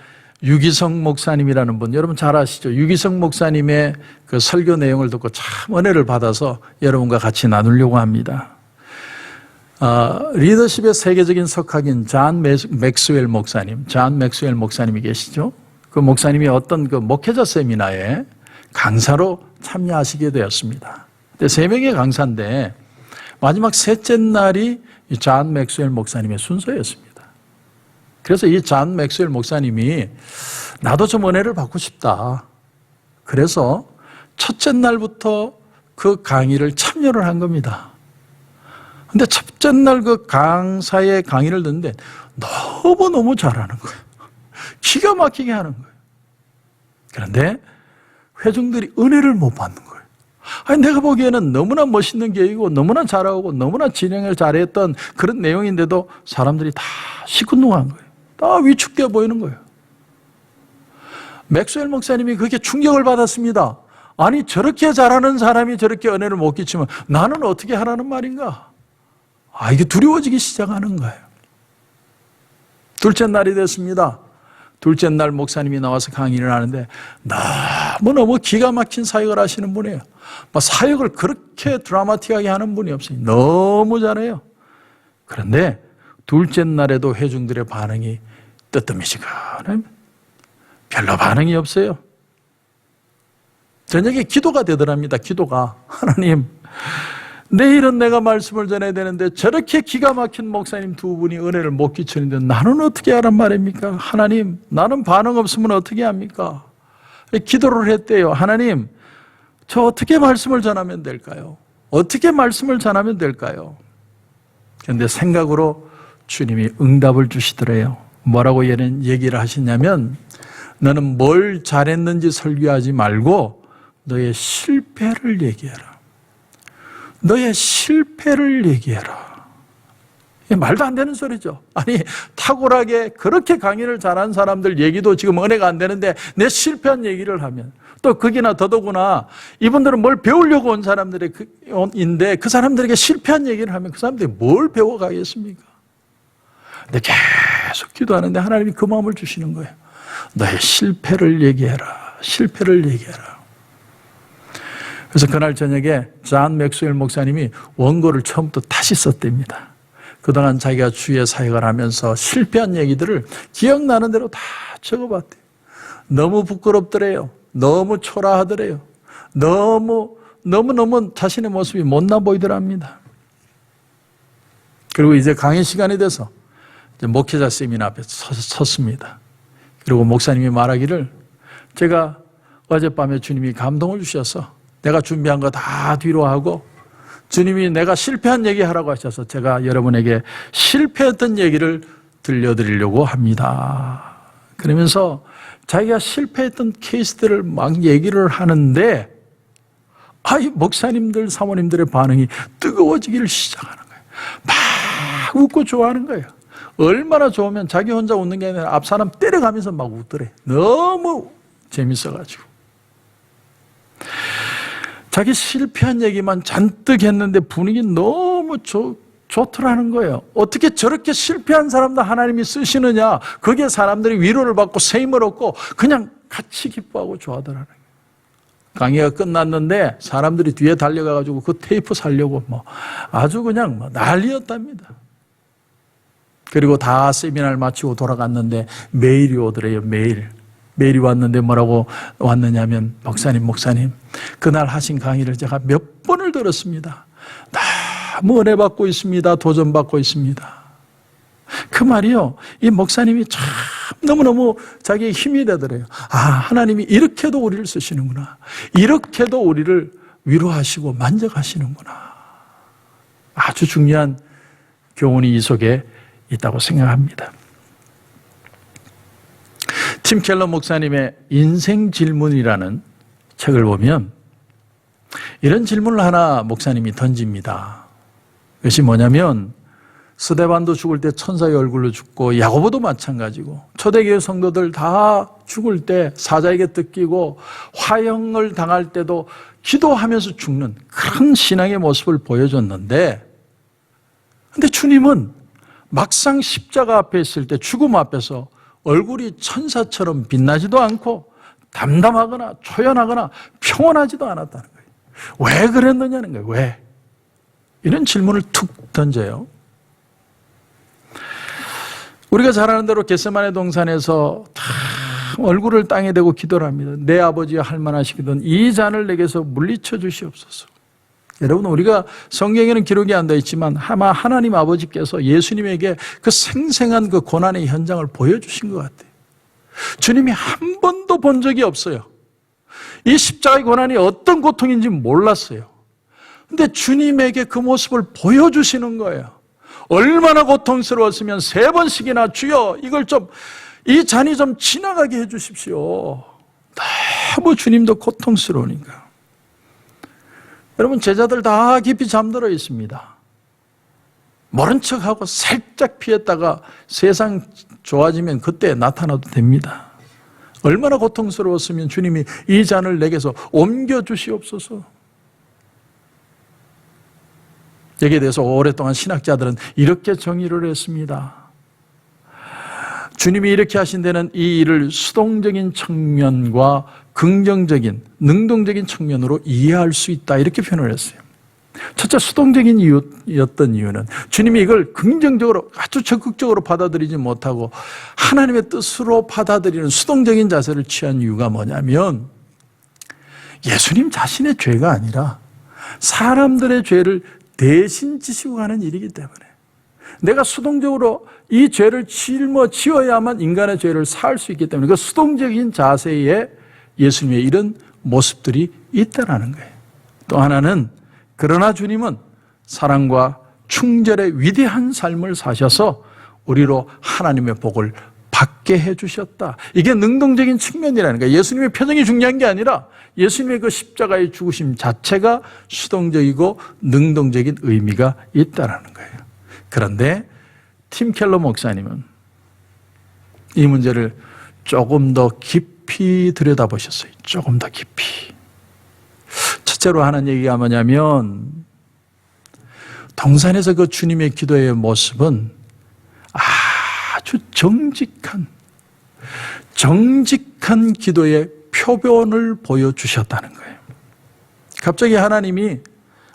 유기성 목사님이라는 분, 여러분 잘 아시죠? 유기성 목사님의 그 설교 내용을 듣고 참 은혜를 받아서 여러분과 같이 나누려고 합니다. 리더십의 세계적인 석학인 존 맥스웰 목사님이 계시죠? 그 목사님이 어떤 그 목회자 세미나에 강사로 참여하시게 되었습니다. 근데 3명의 강사인데 마지막 셋째 날이 존 맥스웰 목사님의 순서였습니다. 그래서 이 존 맥스웰 목사님이 나도 좀 은혜를 받고 싶다. 그래서 첫째 날부터 그 강의를 참여를 한 겁니다. 근데 첫째 날 그 강사의 강의를 듣는데 너무너무 잘하는 거예요. 기가 막히게 하는 거예요. 그런데 회중들이 은혜를 못 받는 거예요. 아니, 내가 보기에는 너무나 멋있는 계획이고 너무나 잘하고 너무나 진행을 잘했던 그런 내용인데도 사람들이 다 시큰둥한 거예요. 다 위축되어 보이는 거예요. 맥스웰 목사님이 그렇게 충격을 받았습니다. 아니, 저렇게 잘하는 사람이 저렇게 은혜를 못 끼치면 나는 어떻게 하라는 말인가? 이게 두려워지기 시작하는 거예요. 둘째 날이 됐습니다. 둘째 날 목사님이 나와서 강의를 하는데 너무너무 기가 막힌 사역을 하시는 분이에요. 사역을 그렇게 드라마틱하게 하는 분이 없어요. 너무 잘해요. 그런데 둘째 날에도 회중들의 반응이 뜨뜻미지근해. 별로 반응이 없어요. 저녁에 기도가 되더랍니다. 기도가. 하나님, 내일은 내가 말씀을 전해야 되는데 저렇게 기가 막힌 목사님 2분이 은혜를 못 끼치는데 나는 어떻게 하란 말입니까? 하나님, 나는 반응 없으면 어떻게 합니까? 기도를 했대요. 하나님, 저 어떻게 말씀을 전하면 될까요? 어떻게 말씀을 전하면 될까요? 그런데 생각으로 주님이 응답을 주시더래요. 뭐라고 얘기를 하시냐면, 너는 뭘 잘했는지 설교하지 말고 너의 실패를 얘기해라. 너의 실패를 얘기해라. 말도 안 되는 소리죠. 아니, 탁월하게 그렇게 강의를 잘한 사람들 얘기도 지금 은혜가 안 되는데 내 실패한 얘기를 하면, 또 거기나 더더구나 이분들은 뭘 배우려고 온 사람들인데 그 사람들에게 실패한 얘기를 하면 그 사람들이 뭘 배워가겠습니까? 근데 계속 기도하는데 하나님이 그 마음을 주시는 거예요. 너의 실패를 얘기해라. 실패를 얘기해라. 그래서 그날 저녁에 존 맥스웰 목사님이 원고를 처음부터 다시 썼답니다. 그동안 자기가 주의 사역을 하면서 실패한 얘기들을 기억나는 대로 다 적어봤대요. 너무 부끄럽더래요. 너무 초라하더래요. 너무 자신의 모습이 못나 보이더랍니다. 그리고 이제 강의 시간이 돼서 이제 목회자 세미나 앞에 섰습니다. 그리고 목사님이 말하기를, 제가 어젯밤에 주님이 감동을 주셔서 내가 준비한 거 다 뒤로 하고 주님이 내가 실패한 얘기 하라고 하셔서 제가 여러분에게 실패했던 얘기를 들려드리려고 합니다. 그러면서 자기가 실패했던 케이스들을 막 얘기를 하는데 이 목사님들, 사모님들의 반응이 뜨거워지기를 시작하는 거예요. 막 웃고 좋아하는 거예요. 얼마나 좋으면 자기 혼자 웃는 게 아니라 앞 사람 때려가면서 막 웃더래. 너무 재밌어가지고. 자기 실패한 얘기만 잔뜩 했는데 분위기 너무 좋더라는 거예요. 어떻게 저렇게 실패한 사람도 하나님이 쓰시느냐. 거기에 사람들이 위로를 받고 세임을 얻고 그냥 같이 기뻐하고 좋아하더라는 거예요. 강의가 끝났는데 사람들이 뒤에 달려가가지고 그 테이프 살려고 아주 그냥 난리였답니다. 그리고 다 세미나를 마치고 돌아갔는데 메일이 오더래요. 메일이 왔는데 뭐라고 왔느냐면, 목사님, 그날 하신 강의를 제가 몇 번을 들었습니다. 너무 은혜 받고 있습니다. 도전 받고 있습니다. 그 말이요, 이 목사님이 참 너무너무 자기의 힘이 되더래요. 하나님이 이렇게도 우리를 쓰시는구나. 이렇게도 우리를 위로하시고 만져가시는구나. 아주 중요한 교훈이 이 속에 있다고 생각합니다. 팀 켈러 목사님의 인생 질문이라는 책을 보면 이런 질문을 하나 목사님이 던집니다. 그것이 뭐냐면, 스데반도 죽을 때 천사의 얼굴로 죽고 야고보도 마찬가지고 초대교회 성도들 다 죽을 때 사자에게 뜯기고 화형을 당할 때도 기도하면서 죽는 그런 신앙의 모습을 보여줬는데 근데 주님은 막상 십자가 앞에 있을 때 죽음 앞에서 얼굴이 천사처럼 빛나지도 않고 담담하거나 초연하거나 평온하지도 않았다는 거예요. 왜 그랬느냐는 거예요. 왜? 이런 질문을 툭 던져요. 우리가 잘 아는 대로 겟세마네 동산에서 다 얼굴을 땅에 대고 기도를 합니다. 내 아버지여 할만하시거든 이 잔을 내게서 물리쳐 주시옵소서. 여러분 우리가 성경에는 기록이 안 되어 있지만 아마 하나님 아버지께서 예수님에게 그 생생한 그 고난의 현장을 보여주신 것 같아요. 주님이 한 번도 본 적이 없어요. 이 십자가의 고난이 어떤 고통인지 몰랐어요. 근데 주님에게 그 모습을 보여주시는 거예요. 얼마나 고통스러웠으면 3번씩이나 주여 이걸 좀 이 잔이 좀 지나가게 해 주십시오. 너무 주님도 고통스러우니까. 여러분 제자들 다 깊이 잠들어 있습니다. 모른 척하고 살짝 피했다가 세상 좋아지면 그때 나타나도 됩니다. 얼마나 고통스러웠으면 주님이 이 잔을 내게서 옮겨 주시옵소서. 여기에 대해서 오랫동안 신학자들은 이렇게 정의를 했습니다. 주님이 이렇게 하신 데는 이 일을 수동적인 측면과 긍정적인, 능동적인 측면으로 이해할 수 있다 이렇게 표현을 했어요. 첫째 수동적인 이유였던 이유는 주님이 이걸 긍정적으로 아주 적극적으로 받아들이지 못하고 하나님의 뜻으로 받아들이는 수동적인 자세를 취한 이유가 뭐냐면 예수님 자신의 죄가 아니라 사람들의 죄를 대신 지시고 가는 일이기 때문에 내가 수동적으로 이 죄를 짊어지어야만 인간의 죄를 살 수 있기 때문에 그 수동적인 자세에 예수님의 이런 모습들이 있다라는 거예요. 또 하나는 그러나 주님은 사랑과 충절의 위대한 삶을 사셔서 우리로 하나님의 복을 받게 해주셨다. 이게 능동적인 측면이라는 거예요. 예수님의 표정이 중요한 게 아니라 예수님의 그 십자가의 죽으심 자체가 수동적이고 능동적인 의미가 있다는 거예요. 그런데 팀 켈러 목사님은 이 문제를 조금 더 깊이 들여다보셨어요. 조금 더 깊이. 첫째로 하는 얘기가 뭐냐면 동산에서 그 주님의 기도의 모습은 아주 정직한 기도의 표본을 보여주셨다는 거예요. 갑자기 하나님이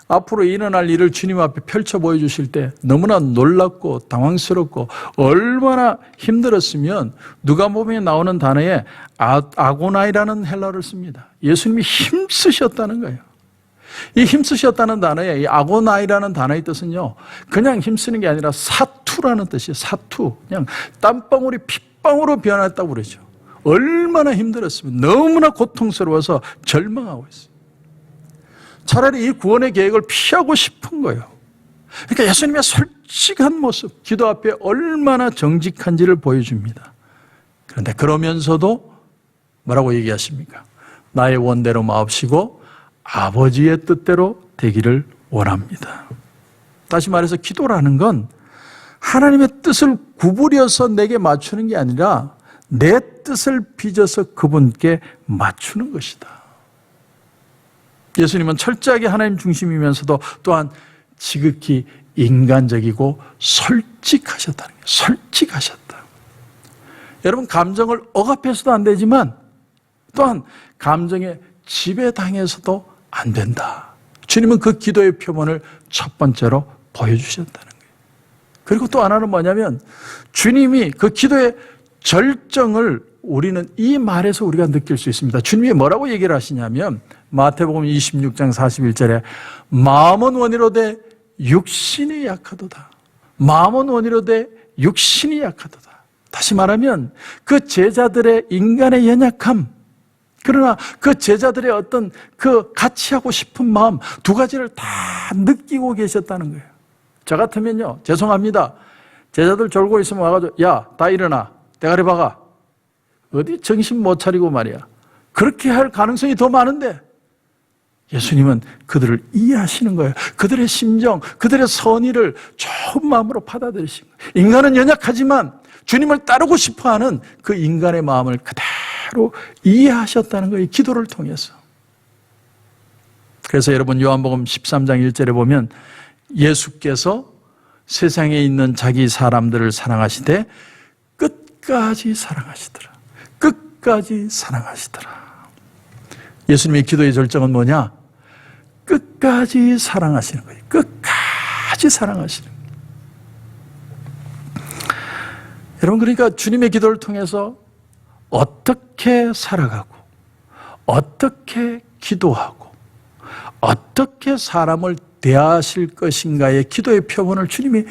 앞으로 일어날 일을 주님 앞에 펼쳐 보여주실 때 너무나 놀랍고 당황스럽고 얼마나 힘들었으면 누가복음에 나오는 단어에 아고나이라는 헬라어를 씁니다. 예수님이 힘쓰셨다는 거예요. 이 힘쓰셨다는 단어에 이 아고나이라는 단어의 뜻은요, 그냥 힘쓰는 게 아니라 사투라는 뜻이에요. 사투. 그냥 땀방울이 핏방울로 변했다고 그러죠. 얼마나 힘들었으면 너무나 고통스러워서 절망하고 있어요. 차라리 이 구원의 계획을 피하고 싶은 거예요. 그러니까 예수님의 솔직한 모습, 기도 앞에 얼마나 정직한지를 보여줍니다. 그런데 그러면서도 뭐라고 얘기하십니까? 나의 원대로 마옵시고 아버지의 뜻대로 되기를 원합니다. 다시 말해서 기도라는 건 하나님의 뜻을 구부려서 내게 맞추는 게 아니라 내 뜻을 빚어서 그분께 맞추는 것이다. 예수님은 철저하게 하나님 중심이면서도 또한 지극히 인간적이고 솔직하셨다는 거예요. 솔직하셨다. 여러분 감정을 억압해서도 안 되지만 또한 감정에 지배당해서도 안 된다. 주님은 그 기도의 표본을 첫 번째로 보여주셨다는 거예요. 그리고 또 하나는 뭐냐면 주님이 그 기도의 절정을 우리는 이 말에서 우리가 느낄 수 있습니다. 주님이 뭐라고 얘기를 하시냐면 마태복음 26장 41절에 마음은 원이로되 육신이 약하도다. 마음은 원이로되 육신이 약하도다. 다시 말하면 그 제자들의 인간의 연약함, 그러나 그 제자들의 어떤 그 같이 하고 싶은 마음 두 가지를 다 느끼고 계셨다는 거예요. 저 같으면요, 죄송합니다. 제자들 졸고 있으면 와가지고 야, 다 일어나. 대가리 박아. 어디 정신 못 차리고 말이야. 그렇게 할 가능성이 더 많은데 예수님은 그들을 이해하시는 거예요. 그들의 심정, 그들의 선의를 좋은 마음으로 받아들이신 거예요. 인간은 연약하지만 주님을 따르고 싶어하는 그 인간의 마음을 그대로 이해하셨다는 거예요. 기도를 통해서. 그래서 여러분 요한복음 13장 1절에 보면 예수께서 세상에 있는 자기 사람들을 사랑하시되 끝까지 사랑하시더라. 끝까지 사랑하시더라. 예수님의 기도의 절정은 뭐냐? 끝까지 사랑하시는 거예요. 끝까지 사랑하시는 거예요. 여러분, 그러니까 주님의 기도를 통해서 어떻게 살아가고 어떻게 기도하고 어떻게 사람을 대하실 것인가의 기도의 표본을 주님이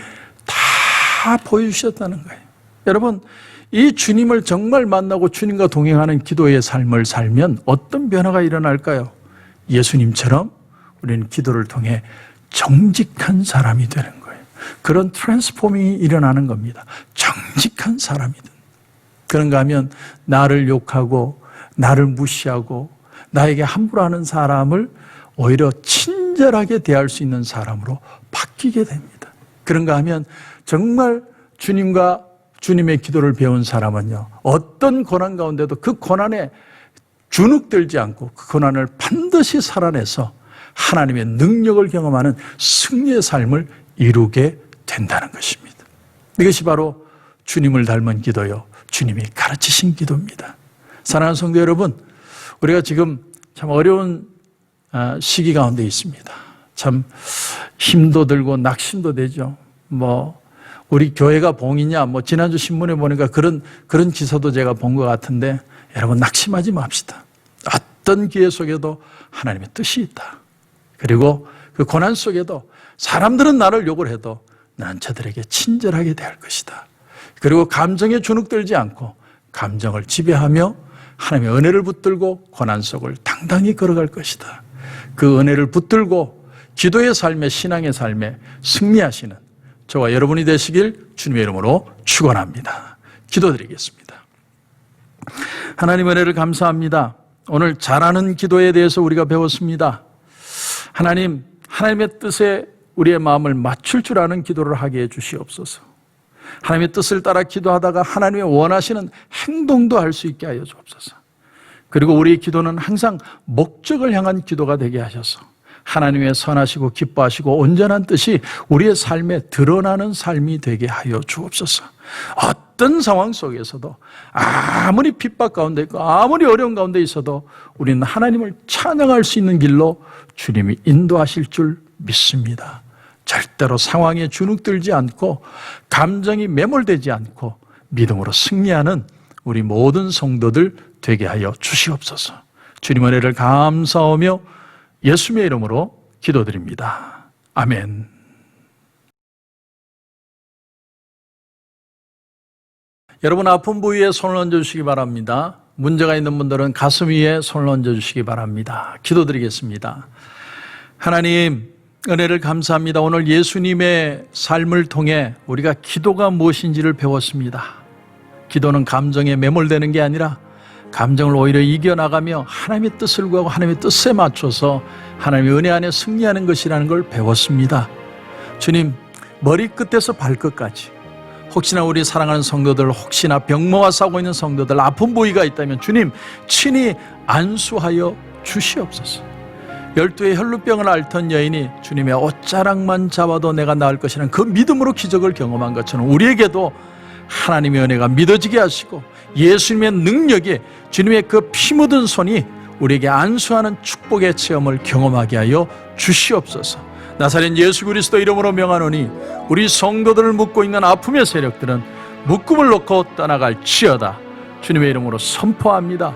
다 보여주셨다는 거예요. 여러분, 이 주님을 정말 만나고 주님과 동행하는 기도의 삶을 살면 어떤 변화가 일어날까요? 예수님처럼 우리는 기도를 통해 정직한 사람이 되는 거예요. 그런 트랜스포밍이 일어나는 겁니다. 정직한 사람이 되는. 그런가 하면 나를 욕하고 나를 무시하고 나에게 함부로 하는 사람을 오히려 친절하게 대할 수 있는 사람으로 바뀌게 됩니다. 그런가 하면 정말 주님과 주님의 기도를 배운 사람은요, 어떤 고난 가운데도 그 고난에 주눅들지 않고 그 고난을 반드시 살아내서 하나님의 능력을 경험하는 승리의 삶을 이루게 된다는 것입니다. 이것이 바로 주님을 닮은 기도요, 주님이 가르치신 기도입니다. 사랑하는 성도 여러분, 우리가 지금 참 어려운 시기 가운데 있습니다. 참 힘도 들고 낙심도 되죠. 우리 교회가 봉이냐, 지난주 신문에 보니까 그런 기사도 제가 본 것 같은데, 여러분 낙심하지 맙시다. 어떤 기회 속에도 하나님의 뜻이 있다. 그리고 그 고난 속에도 사람들은 나를 욕을 해도 난 저들에게 친절하게 대할 것이다. 그리고 감정에 주눅들지 않고 감정을 지배하며 하나님의 은혜를 붙들고 고난 속을 당당히 걸어갈 것이다. 그 은혜를 붙들고 기도의 삶에, 신앙의 삶에 승리하시는 저와 여러분이 되시길 주님의 이름으로 축원합니다. 기도드리겠습니다. 하나님 은혜를 감사합니다. 오늘 잘하는 기도에 대해서 우리가 배웠습니다. 하나님, 하나님의 뜻에 우리의 마음을 맞출 줄 아는 기도를 하게 해 주시옵소서. 하나님의 뜻을 따라 기도하다가 하나님의 원하시는 행동도 할 수 있게 하여 주옵소서. 그리고 우리의 기도는 항상 목적을 향한 기도가 되게 하셔서 하나님의 선하시고 기뻐하시고 온전한 뜻이 우리의 삶에 드러나는 삶이 되게 하여 주옵소서. 어떤 상황 속에서도 아무리 핍박 가운데 있고 아무리 어려운 가운데 있어도 우리는 하나님을 찬양할 수 있는 길로 주님이 인도하실 줄 믿습니다. 절대로 상황에 주눅들지 않고 감정이 매몰되지 않고 믿음으로 승리하는 우리 모든 성도들 되게 하여 주시옵소서. 주님 은혜를 감사하며 예수님의 이름으로 기도드립니다. 아멘. 여러분, 아픈 부위에 손을 얹어주시기 바랍니다. 문제가 있는 분들은 가슴 위에 손을 얹어주시기 바랍니다. 기도드리겠습니다. 하나님, 은혜를 감사합니다. 오늘 예수님의 삶을 통해 우리가 기도가 무엇인지를 배웠습니다. 기도는 감정에 매몰되는 게 아니라 감정을 오히려 이겨나가며 하나님의 뜻을 구하고 하나님의 뜻에 맞춰서 하나님의 은혜 안에 승리하는 것이라는 걸 배웠습니다. 주님, 머리끝에서 발끝까지 혹시나 우리 사랑하는 성도들, 혹시나 병모와 싸우고 있는 성도들, 아픈 부위가 있다면 주님 친히 안수하여 주시옵소서. 12의 혈루병을 앓던 여인이 주님의 옷자락만 잡아도 내가 나을 것이라는 그 믿음으로 기적을 경험한 것처럼 우리에게도 하나님의 은혜가 믿어지게 하시고 예수님의 능력이, 주님의 그 피 묻은 손이 우리에게 안수하는 축복의 체험을 경험하게 하여 주시옵소서. 나사렛 예수 그리스도 이름으로 명하노니 우리 성도들을 묶고 있는 아픔의 세력들은 묶음을 놓고 떠나갈지어다. 주님의 이름으로 선포합니다.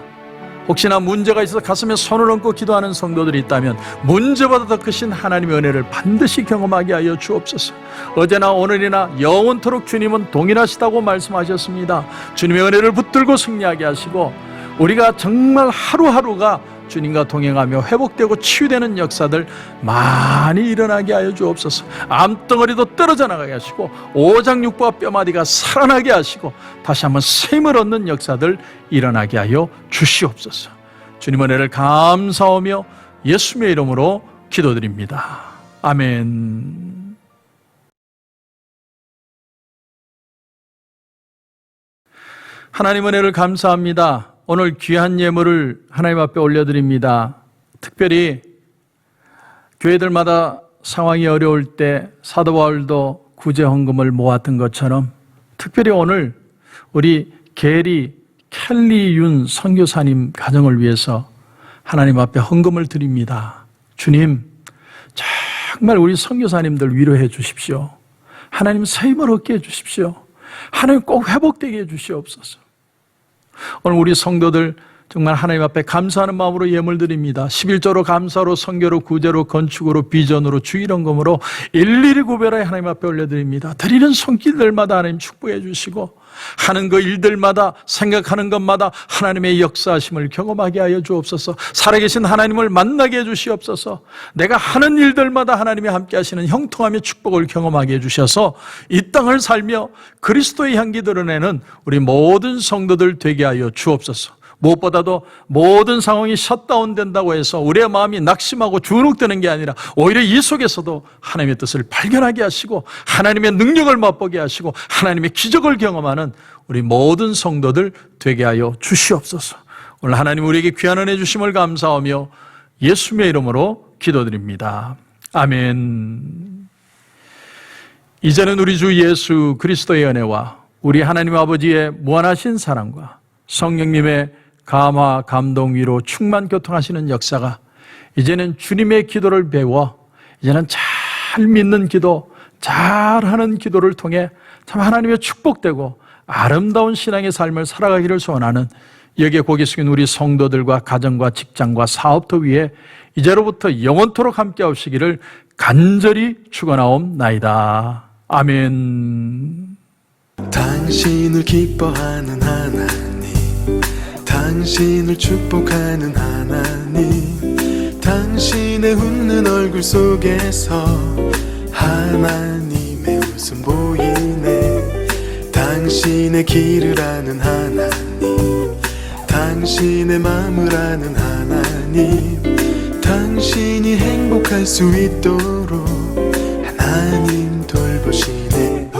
혹시나 문제가 있어서 가슴에 손을 얹고 기도하는 성도들이 있다면 문제보다 더 크신 하나님의 은혜를 반드시 경험하게 하여 주옵소서. 어제나 오늘이나 영원토록 주님은 동일하시다고 말씀하셨습니다. 주님의 은혜를 붙들고 승리하게 하시고 우리가 정말 하루하루가 주님과 동행하며 회복되고 치유되는 역사들 많이 일어나게 하여 주옵소서. 암덩어리도 떨어져 나가게 하시고 오장육부와 뼈마디가 살아나게 하시고 다시 한번 샘을 얻는 역사들 일어나게 하여 주시옵소서. 주님 은혜를 감사하며 예수님의 이름으로 기도드립니다. 아멘. 하나님 은혜를 감사합니다. 오늘 귀한 예물을 하나님 앞에 올려드립니다. 특별히 교회들마다 상황이 어려울 때 사도 바울도 구제 헌금을 모았던 것처럼 특별히 오늘 우리 게리 켈리 윤 선교사님 가정을 위해서 하나님 앞에 헌금을 드립니다. 주님, 정말 우리 선교사님들 위로해 주십시오. 하나님 새 힘을 얻게 해 주십시오. 하나님 꼭 회복되게 해 주시옵소서. 오늘 우리 성도들 정말 하나님 앞에 감사하는 마음으로 예물 드립니다. 11조로 감사로 선교로 구제로 건축으로 비전으로 주일헌금으로 일일이 구별하여 하나님 앞에 올려드립니다. 드리는 손길들마다 하나님 축복해 주시고 하는 그 일들마다 생각하는 것마다 하나님의 역사하심을 경험하게 하여 주옵소서. 살아계신 하나님을 만나게 해 주시옵소서. 내가 하는 일들마다 하나님이 함께 하시는 형통함의 축복을 경험하게 해 주셔서 이 땅을 살며 그리스도의 향기 드러내는 우리 모든 성도들 되게 하여 주옵소서. 무엇보다도 모든 상황이 셧다운 된다고 해서 우리의 마음이 낙심하고 주눅드는 게 아니라 오히려 이 속에서도 하나님의 뜻을 발견하게 하시고 하나님의 능력을 맛보게 하시고 하나님의 기적을 경험하는 우리 모든 성도들 되게 하여 주시옵소서. 오늘 하나님 우리에게 귀한 은혜 주심을 감사하며 예수님의 이름으로 기도드립니다. 아멘. 이제는 우리 주 예수 그리스도의 은혜와 우리 하나님 아버지의 무한하신 사랑과 성령님의 감화, 감동, 위로, 충만 교통하시는 역사가 이제는 주님의 기도를 배워 이제는 잘 믿는 기도, 잘하는 기도를 통해 참 하나님의 축복되고 아름다운 신앙의 삶을 살아가기를 소원하는 여기에 고개 숙인 우리 성도들과 가정과 직장과 사업터 위에 이제로부터 영원토록 함께 하시기를 간절히 축원하옵나이다. 아멘. 당신을 기뻐하는 하나님, 당신을 축복하는 하나님, 당신의 웃는 얼굴 속에서 하나님의 웃음 보이네. 당신의 길을 아는 하나님, 당신의 마음을 아는 하나님, 당신이 행복할 수 있도록 하나님 돌보시네. 그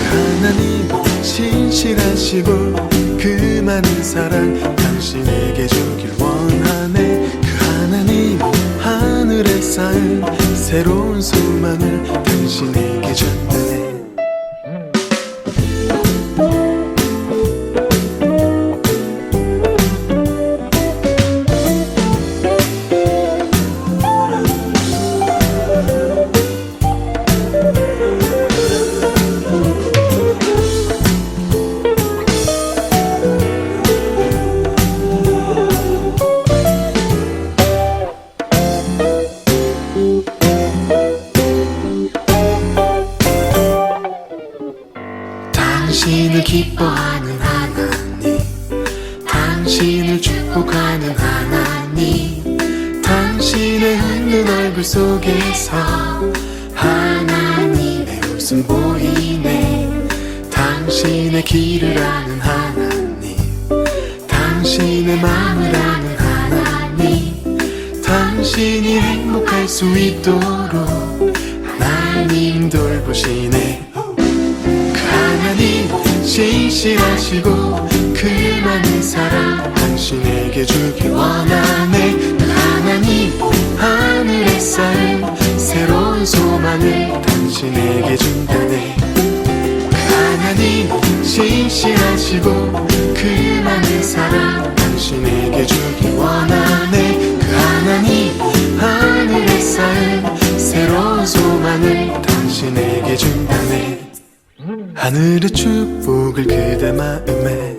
하나님 신실하시고 그 많은 사랑 당신에게 주길 원하네. 그 하나님 하늘에 쌓은 새로운 소망을 당신에게 줬네. 당신을 기뻐하는 하나님, 당신을 축복하는 하나님, 당신의 웃는 얼굴 속에서 하나님의 웃음 보이네. 당신의 길을 아는 하나님, 당신의 마음을 아는 하나님, 당신이 행복할 수 있도록 하나님 돌보시네. 하나님 신실하시고 그 많은 사랑 당신에게 주길 원하네. 그 하나님 하늘에 쌓은 새로운 소망을 당신에게 준다네. 그 하나님 신실하시고 그 많은 사랑 당신에게 주길 원하네. 그 하나님 하늘에 쌓은 새로운 소망을 당신에게 준다네. 하늘의 축복을 그대 마음에,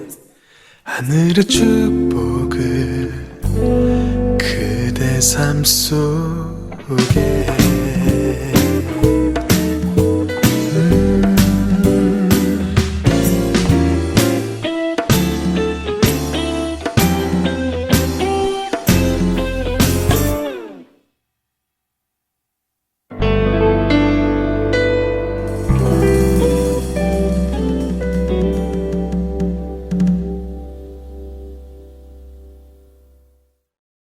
하늘의 축복을 그대 삶 속에